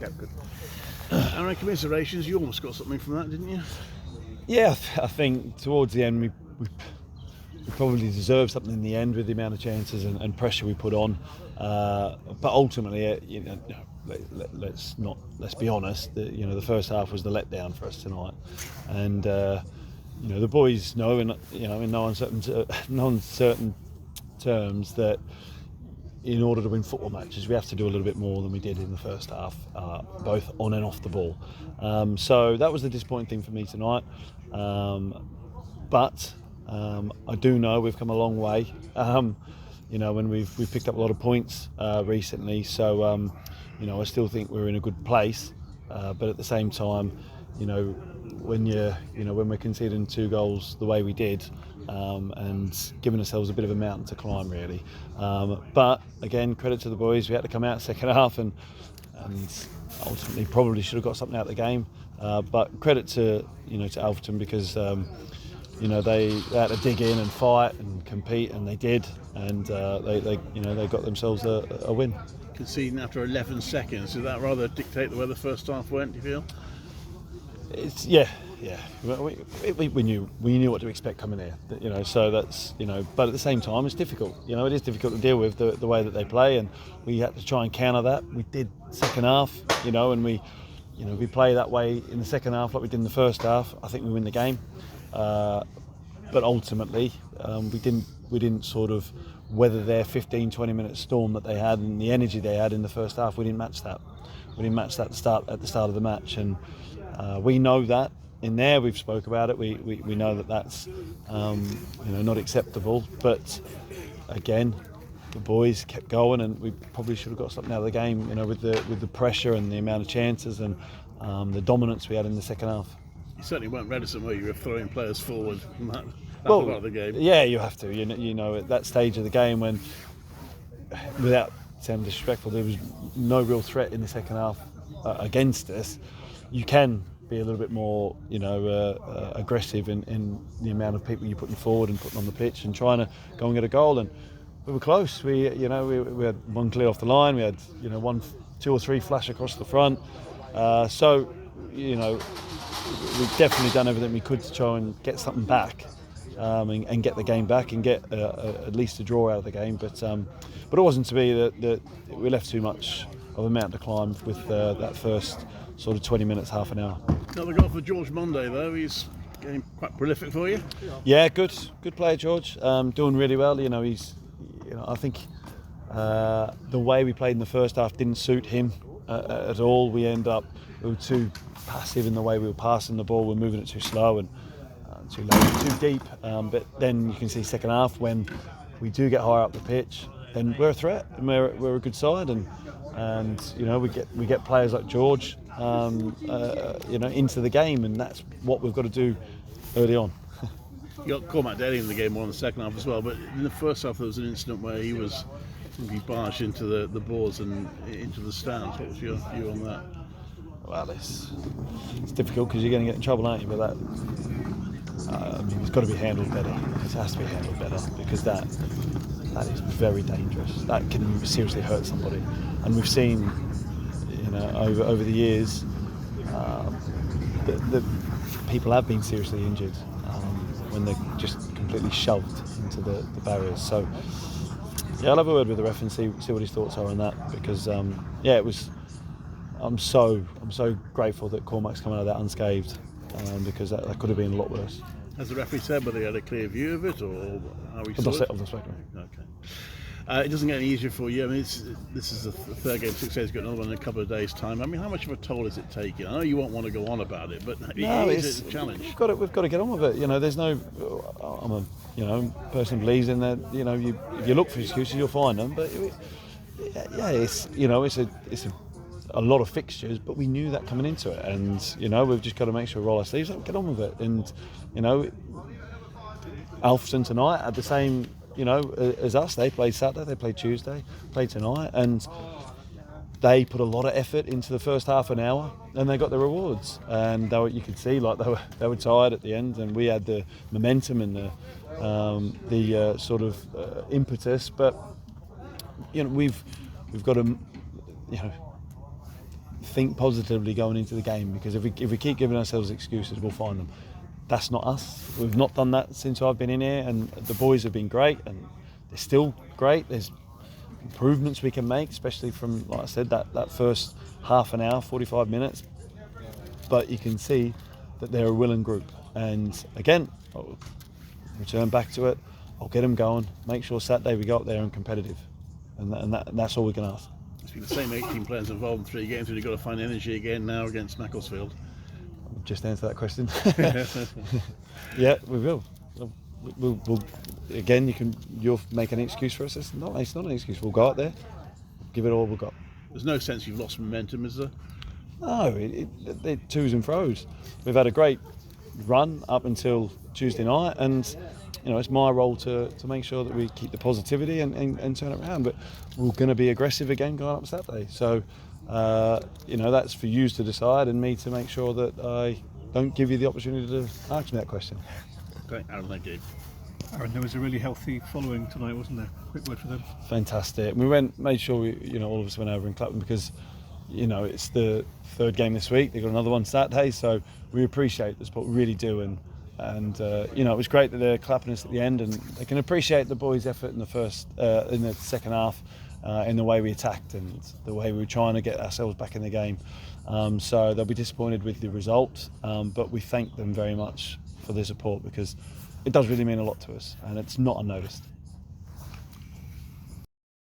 Yeah, good. And on commiserations, you almost got something from that, didn't you? Yeah, I think towards the end we probably deserved something in the end with the amount of chances and pressure we put on. But ultimately, let's be honest. The first half was the letdown for us tonight, and the boys know, in no uncertain terms, that in order to win football matches, we have to do a little bit more than we did in the first half, both on and off the ball. So that was the disappointing thing for me tonight. But I do know we've come a long way. When we've picked up a lot of points recently. So I still think we're in a good place. But at the same time, when we're conceding 2 goals the way we did, and giving ourselves a bit of a mountain to climb, really. But again, credit to the boys. We had to come out second half and ultimately probably should have got something out of the game. But credit to Alfreton, because they had to dig in and fight and compete, and they did, and they got themselves a win. Conceding after 11 seconds, did that rather dictate the way the first half went, do you feel? Yeah. We knew what to expect coming here, so that's, but at the same time it's difficult. It is difficult to deal with the way that they play, and we had to try and counter that. We did second half, and we play that way in the second half like we did in the first half. I think we win the game, but ultimately we didn't sort of weather their 15-20 minute storm that they had, and the energy they had in the first half. We didn't match that. At the start of the match, and we know that. In there, we've spoke about it. We know that that's not acceptable. But again, the boys kept going, and we probably should have got something out of the game. With the pressure and the amount of chances and the dominance we had in the second half. You certainly weren't reticent, were you, of throwing players forward from that part of the game? Yeah, you have to. At that stage of the game, when, without sounding disrespectful, there was no real threat in the second half against us. You can be a little bit more, aggressive in the amount of people you're putting forward and putting on the pitch and trying to go and get a goal. And we were close. We had one clear off the line. We had, 1, 2 or 3 flash across the front. So we've definitely done everything we could to try and get something back, and get the game back and get at least a draw out of the game. But it wasn't to be that we left too much of a mountain to climb with that first sort of 20 minutes, half an hour. Another goal for George Monday, though. He's getting quite prolific for you. Yeah, good player, George. Doing really well. He's, I think the way we played in the first half didn't suit him at all. We were too passive in the way we were passing the ball. We were moving it too slow and too low, too deep. But then you can see second half, when we do get higher up the pitch, then we're a threat and we're a good side, and we get players like George into the game, and that's what we've got to do early on. You got Cormac Daly in the game more in the second half as well, but in the first half there was an incident where he barged into the boards and into the stands. What was your view on that? Well, it's difficult because you're going to get in trouble, aren't you? But that, it's got to be handled better. It has to be handled better, because that is very dangerous. That can seriously hurt somebody, and we've seen, over the years, that people have been seriously injured when they're just completely shoved into the barriers. So yeah, I'll have a word with the ref and see what his thoughts are on that, because it was. I'm so grateful that Cormac's come out of that unscathed, because that could have been a lot worse. Has the referee said whether he had a clear view of it, or how he saw it? I've not spoken. Okay. It doesn't get any easier for you. I mean, this is the third game, 6 days, got another one in a couple of days' time. I mean, how much of a toll is it taking? I know you won't want to go on about it, but it's a challenge. We've got to get on with it. There's no. I'm a person who believes in that. If you look for excuses, you'll find them. But it's a lot of fixtures, but we knew that coming into it, and we've just got to make sure we roll our sleeves up, get on with it. And Alfreton tonight had the same as us. They played Saturday, they played Tuesday, played tonight, and they put a lot of effort into the first half an hour, and they got their rewards. And you could see they were tired at the end, and we had the momentum and the sort of impetus. But we've got to think positively going into the game, because if we keep giving ourselves excuses, we'll find them. That's not us. We've not done that since I've been in here, and the boys have been great, and they're still great. There's improvements we can make, especially from, like I said, that first half an hour, 45 minutes. But you can see that they're a willing group. And again, I'll return back to it. I'll get them going. Make sure Saturday we go up there and competitive. And that's all we can ask. It's been the same 18 players involved in 3 games, and you've got to find energy again now against Macclesfield. Just answer that question. Yeah, we will. We'll again. You'll make an excuse for us. It's not an excuse. We'll go out there, give it all we've got. There's no sense you've lost momentum, is there? No, they're twos and fro's. We've had a great run up until Tuesday night, and it's my role to make sure that we keep the positivity and turn it around. But we're going to be aggressive again going up Saturday. So, that's for you to decide and me to make sure that I don't give you the opportunity to ask me that question. Okay, Aaron, thank you. Aaron, there was a really healthy following tonight, wasn't there? Quick word for them. Fantastic. We made sure all of us went over and clapped them, because it's the 3rd game this week. They've got another one Saturday, so we appreciate the support, we really do. And it was great that they're clapping us at the end, and they can appreciate the boys' effort in the second half, in the way we attacked and the way we were trying to get ourselves back in the game. So they'll be disappointed with the result, but we thank them very much for their support, because it does really mean a lot to us, and it's not unnoticed.